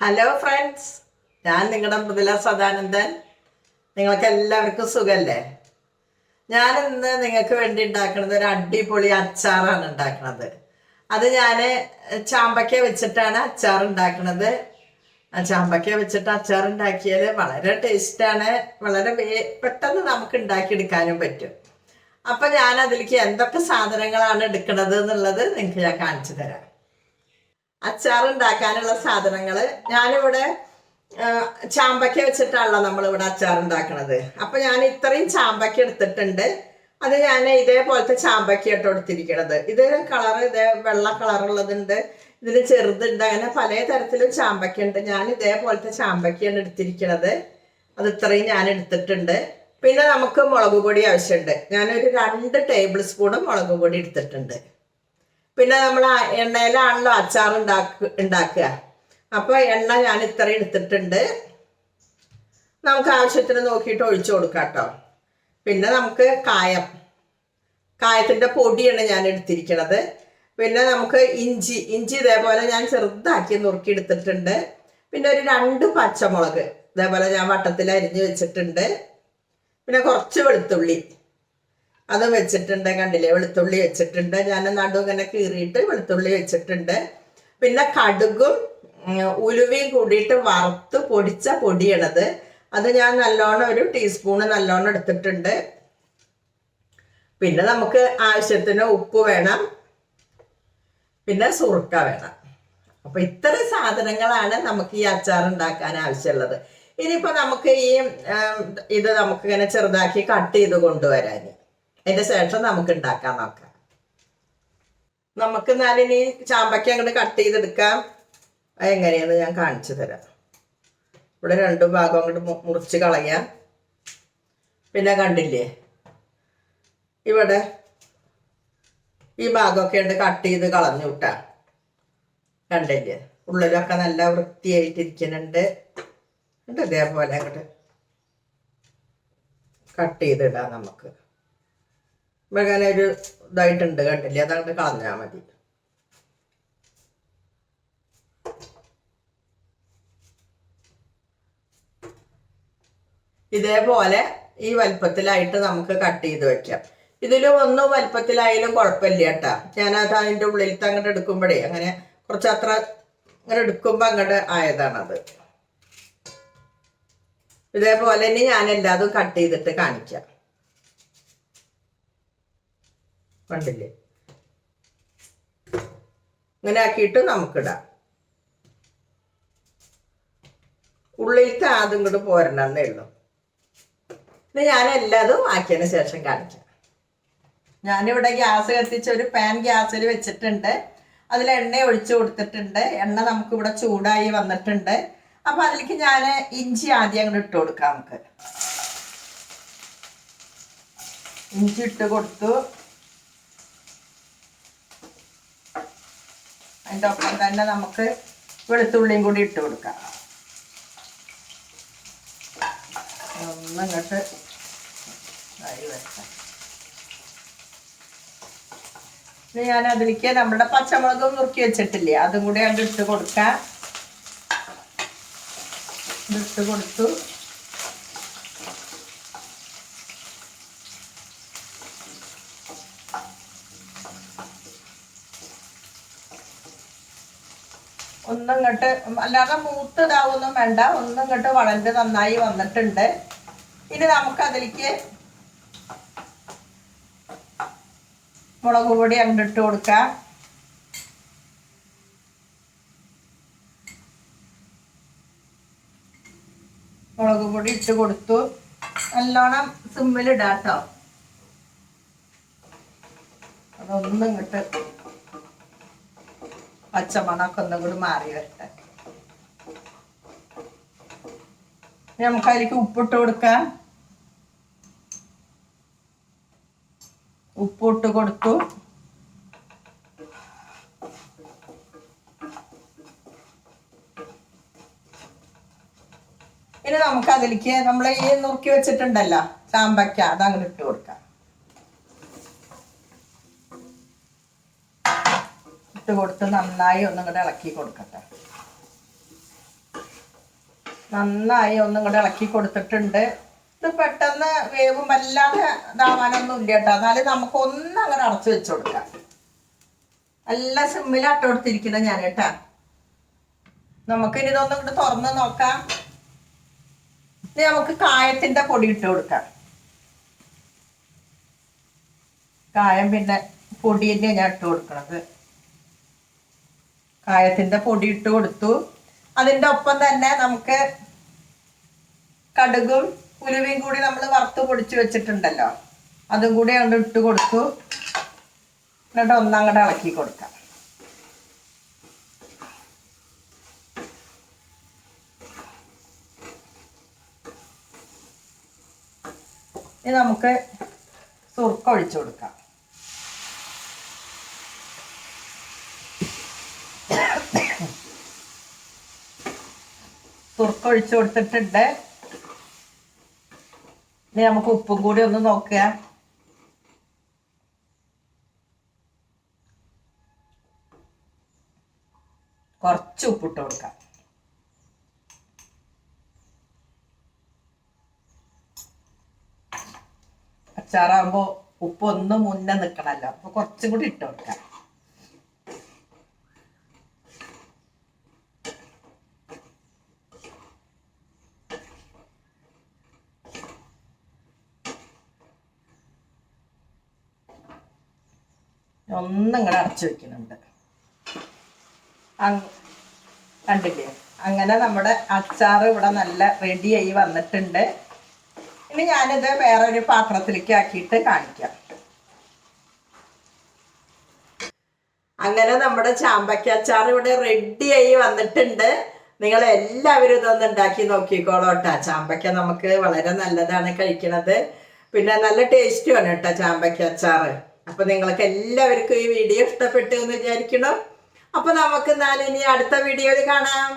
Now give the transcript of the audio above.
Hello friends, ഞാൻ നിങ്ങളുടെ മൃദുല സദാനന്ദൻ. നിങ്ങൾക്ക് എല്ലാവർക്കും സുഖല്ലേ? ഞാൻ ഇന്ന് നിങ്ങൾക്ക് വേണ്ടി ഉണ്ടാക്കുന്നത് ഒരു അടിപൊളി അച്ചാറാണ് ഉണ്ടാക്കുന്നത്. അത് ഞാൻ ചാമ്പക്ക വെച്ചിട്ടാണ് അച്ചാർ ഉണ്ടാക്കുന്നത്. ചാമ്പക്ക വെച്ചിട്ട് അച്ചാർ ഉണ്ടാക്കിയാൽ വളരെ ടേസ്റ്റാണ്. വളരെ പെട്ടെന്ന് നമുക്ക് ഉണ്ടാക്കിയെടുക്കാനും പറ്റും. അപ്പം ഞാൻ അതിലേക്ക് എന്തൊക്കെ സാധനങ്ങളാണ് എടുക്കുന്നത് എന്നുള്ളത് നിങ്ങൾക്ക് ഞാൻ കാണിച്ചു തരാം. അച്ചാർ ഉണ്ടാക്കാനുള്ള സാധനങ്ങൾ ഞാനിവിടെ ചാമ്പക്ക വെച്ചിട്ടാണല്ലോ നമ്മളിവിടെ അച്ചാർ ഉണ്ടാക്കണത്. അപ്പം ഞാൻ ഇത്രയും ചാമ്പക്ക എടുത്തിട്ടുണ്ട്. അത് ഞാൻ ഇതേപോലത്തെ ചാമ്പക്ക ഇട്ട് കൊടുത്തിരിക്കണത്. ഇത് കളർ ഇതേ വെള്ള കളറുള്ളതുണ്ട്, ഇതിന് ചെറുതുണ്ട്, അങ്ങനെ പല തരത്തിലും ചാമ്പക്ക ഉണ്ട്. ഞാൻ ഇതേപോലത്തെ ചാമ്പക്കയാണ് എടുത്തിരിക്കണത്. അത് ഇത്രയും ഞാൻ എടുത്തിട്ടുണ്ട്. പിന്നെ നമുക്ക് മുളക് പൊടി ആവശ്യമുണ്ട്. ഞാനൊരു 2 ടേബിൾ സ്പൂൺ മുളക് പൊടി എടുത്തിട്ടുണ്ട്. പിന്നെ നമ്മൾ എണ്ണയിലാണല്ലോ അച്ചാർ ഉണ്ടാക്കുക. അപ്പോൾ എണ്ണ ഞാൻ ഇത്ര എടുത്തിട്ടുണ്ട്. നമുക്ക് ആവശ്യത്തിന് നോക്കിയിട്ട് ഒഴിച്ചു കൊടുക്കാം കേട്ടോ. പിന്നെ നമുക്ക് കായത്തിൻ്റെ പൊടിയാണ് ഞാൻ എടുത്തിരിക്കുന്നത്. പിന്നെ നമുക്ക് ഇഞ്ചി ഇതേപോലെ ഞാൻ ചെറുതാക്കി നുറുക്കി എടുത്തിട്ടുണ്ട്. പിന്നെ ഒരു 2 പച്ചമുളക് ഇതേപോലെ ഞാൻ വട്ടത്തിൽ അരിഞ്ഞ് വെച്ചിട്ടുണ്ട്. പിന്നെ കുറച്ച് വെളുത്തുള്ളി അത് വെച്ചിട്ടുണ്ട്. കണ്ടില്ലേ, വെളുത്തുള്ളി വെച്ചിട്ടുണ്ട്. ഞാൻ നടു ഇങ്ങനെ കീറിയിട്ട് വെളുത്തുള്ളി വെച്ചിട്ടുണ്ട്. പിന്നെ കടുകും ഉലുവയും കൂടിയിട്ട് വറുത്ത് പൊടിച്ച പൊടിയാണത്. അത് ഞാൻ നല്ലോണം ഒരു ടീസ്പൂണ് നല്ലോണം എടുത്തിട്ടുണ്ട്. പിന്നെ നമുക്ക് ആവശ്യത്തിന് ഉപ്പ് വേണം, പിന്നെ സുറുക്ക വേണം. അപ്പൊ ഇത്ര സാധനങ്ങളാണ് നമുക്ക് ഈ അച്ചാർ ഉണ്ടാക്കാൻ ആവശ്യമുള്ളത്. ഇനിയിപ്പോൾ നമുക്ക് ഇത് നമുക്കിങ്ങനെ ചെറുതാക്കി കട്ട് ചെയ്ത് കൊണ്ടുവരാൻ, അതിന്റെ ശേഷം നമുക്ക് ഉണ്ടാക്കാൻ നോക്കാം. നമുക്ക് എന്നാലിനി ചാമ്പക്ക അങ്ങോട്ട് കട്ട് ചെയ്തെടുക്കാം. അതെങ്ങനെയാന്ന് ഞാൻ കാണിച്ചു തരാം. ഇവിടെ 2 ഭാഗം അങ്ങോട്ട് മുറിച്ച് കളയാം. പിന്നെ കണ്ടില്ലേ, ഇവിടെ ഈ ഭാഗമൊക്കെ ഉണ്ട് കട്ട് ചെയ്ത് കളഞ്ഞു വിട്ടാ. കണ്ടില്ലേ, ഉള്ളിലൊക്കെ നല്ല വൃത്തിയായിട്ടിരിക്കുന്നുണ്ട്. എന്നിട്ട് ഇതേപോലെ അങ്ങോട്ട് കട്ട് ചെയ്തിടാം. നമുക്ക് അങ്ങനെ ഒരു ഇതായിട്ടുണ്ട്, കണ്ടില്ലേ, അതങ്ങോട്ട് കളഞ്ഞാൽ മതി. ഇതേപോലെ ഈ വലുപ്പത്തിലായിട്ട് നമുക്ക് കട്ട് ചെയ്ത് വെക്കാം. ഇതിലും ഒന്നും വലുപ്പത്തിലായാലും കുഴപ്പമില്ല കേട്ടാ. ഞാനത് അതിൻ്റെ ഉള്ളിലത്തെ അങ്ങോട്ട് എടുക്കുമ്പോഴേ അങ്ങനെ കുറച്ച് അത്ര അങ്ങനെ എടുക്കുമ്പോൾ അങ്ങോട്ട് ആയതാണത്. ഇതേപോലെ തന്നെ ഞാൻ എല്ലാതും കട്ട് ചെയ്തിട്ട് കാണിക്കാം. കണ്ടില്ലേ, ഇങ്ങനെ ആക്കിയിട്ട് നമുക്കിടാം. ഉള്ളിലത്തെ ആദ്യം ഇങ്ങോട്ട് പോരണമെന്നേ ഉള്ളൂ. ഇത് ഞാൻ എല്ലാതും ആക്കിയതിന് ശേഷം കാണിക്കാം. ഞാനിവിടെ ഗ്യാസ് കത്തിച്ച് ഒരു പാൻ ഗ്യാസിൽ വെച്ചിട്ടുണ്ട്. അതിൽ എണ്ണ ഒഴിച്ചു കൊടുത്തിട്ടുണ്ട്. എണ്ണ നമുക്കിവിടെ ചൂടായി വന്നിട്ടുണ്ട്. അപ്പൊ അതിലേക്ക് ഞാൻ ഇഞ്ചി ആദ്യം അങ്ങോട്ട് ഇട്ട് കൊടുക്കാം. നമുക്ക് ഇഞ്ചി ഇട്ട് കൊടുത്തു. അതിൻ്റെ ഒപ്പം തന്നെ നമുക്ക് വെളുത്തുള്ളിയും കൂടി ഇട്ട് കൊടുക്കാം. ഒന്നിങ്ങോട്ട് ആയി വെക്കാം. ഇനി ഞാൻ അതിലേക്ക് നമ്മുടെ പച്ചമുളകും നുറുക്കി വെച്ചിട്ടില്ലേ, അതും കൂടി അങ്ങോട്ട് ഇട്ട് കൊടുക്കാം. ഇട്ട് കൊടുത്തു. ഒന്നിങ്ങോട്ട് അല്ലാതെ മൂത്തിടാവൊന്നും വേണ്ട, ഒന്നിങ്ങോട്ട് വളർന്ന് നന്നായി വന്നിട്ടുണ്ട്. ഇനി നമുക്ക് അതിലേക്ക് മുളക് പൊടി അങ്ങോട്ട് ഇട്ട് കൊടുക്കാം. മുളക് പൊടി ഇട്ട് കൊടുത്തു. നല്ലോണം സിമ്മിലിടാം കേട്ടോ. അതൊന്നും ഇങ്ങോട്ട് പച്ചമണമൊക്കെ ഒന്നും കൂടി മാറി വരട്ടെ. നമുക്ക് അതിലേക്ക് ഉപ്പിട്ട് കൊടുക്കാം. ഉപ്പിട്ട് കൊടുത്തു. ഇനി നമുക്ക് അതിലേക്ക് നമ്മൾ ഈ നുറുക്കി വെച്ചിട്ടുണ്ടല്ലോ ചാമ്പക്ക, അതങ്ങനെ ഇട്ട് കൊടുക്കാം. ഇട്ട് കൊടുത്ത് നന്നായി ഒന്നും കൂടെ ഇളക്കി കൊടുക്കട്ടെ. നന്നായി ഒന്നും കൂടെ ഇളക്കി കൊടുത്തിട്ടുണ്ട്. ഇത് പെട്ടെന്ന് വേവും വല്ലാതെ ഇതാവാനൊന്നും ഇല്ല കേട്ടോ. എന്നാലും നമുക്ക് ഒന്ന് അങ്ങനെ അടച്ചു വെച്ച് കൊടുക്കാം. നല്ല സിമ്മിലാട്ട് കൊടുത്തിരിക്കുന്നത് ഞാൻ കേട്ടാ. നമുക്കിനി ഇതൊന്നും കൂടെ തുറന്ന് നോക്കാം. ഇനി നമുക്ക് കായത്തിന്റെ പൊടി ഇട്ട് കൊടുക്കാം. കായം പിന്നെ പൊടി തന്നെയാണ് ഞാൻ ഇട്ട് കൊടുക്കണത്. കായത്തിന്റെ പൊടി ഇട്ട് കൊടുത്തു. അതിൻ്റെ ഒപ്പം തന്നെ നമുക്ക് കടുകും ഉലുവയും കൂടി നമ്മൾ വറുത്ത് പൊടിച്ച് വെച്ചിട്ടുണ്ടല്ലോ, അതും കൂടി അങ്ങോട്ട് ഇട്ട് കൊടുത്തു. എന്നിട്ട് ഒന്നങ്ങോട്ട് ഇളക്കി കൊടുക്കാം. ഇനി നമുക്ക് സുർക്ക ഒഴിച്ചു കൊടുക്കാം. സുർക്ക ഒഴിച്ചു കൊടുത്തിട്ടുണ്ട്. ഇനി നമുക്ക് ഉപ്പും കൂടി ഒന്ന് നോക്കുക. കുറച്ച് ഉപ്പിട്ട് കൊടുക്കാം. അച്ചാറാകുമ്പോൾ ഉപ്പ് ഒന്ന് മുന്നേ നിൽക്കണമല്ലോ, അപ്പൊ കുറച്ചും കൂടി ഇട്ട് കൊടുക്കാം. ഒന്നും ഇങ്ങനെ അടച്ചു വെക്കുന്നുണ്ട്. കണ്ടില്ലേ, അങ്ങനെ നമ്മുടെ അച്ചാർ ഇവിടെ നല്ല റെഡിയായി വന്നിട്ടുണ്ട്. ഇനി ഞാനിത് വേറൊരു പാത്രത്തിലേക്ക് ആക്കിയിട്ട് കാണിക്കാം. അങ്ങനെ നമ്മുടെ ചാമ്പക്ക അച്ചാർ ഇവിടെ റെഡിയായി വന്നിട്ടുണ്ട്. നിങ്ങൾ എല്ലാവരും ഇതൊന്ന് ഉണ്ടാക്കി നോക്കിക്കോളോട്ടാ. ചാമ്പക്ക നമുക്ക് വളരെ നല്ലതാണ് കഴിക്കണത്. പിന്നെ നല്ല ടേസ്റ്റുമാണ് കേട്ടോ ചാമ്പക്ക അച്ചാർ. അപ്പൊ നിങ്ങൾക്ക് എല്ലാവർക്കും ഈ വീഡിയോ ഇഷ്ടപ്പെട്ടു എന്ന് വിചാരിക്കണം. അപ്പൊ നമുക്ക് ഇനി അടുത്ത വീഡിയോയിൽ കാണാം.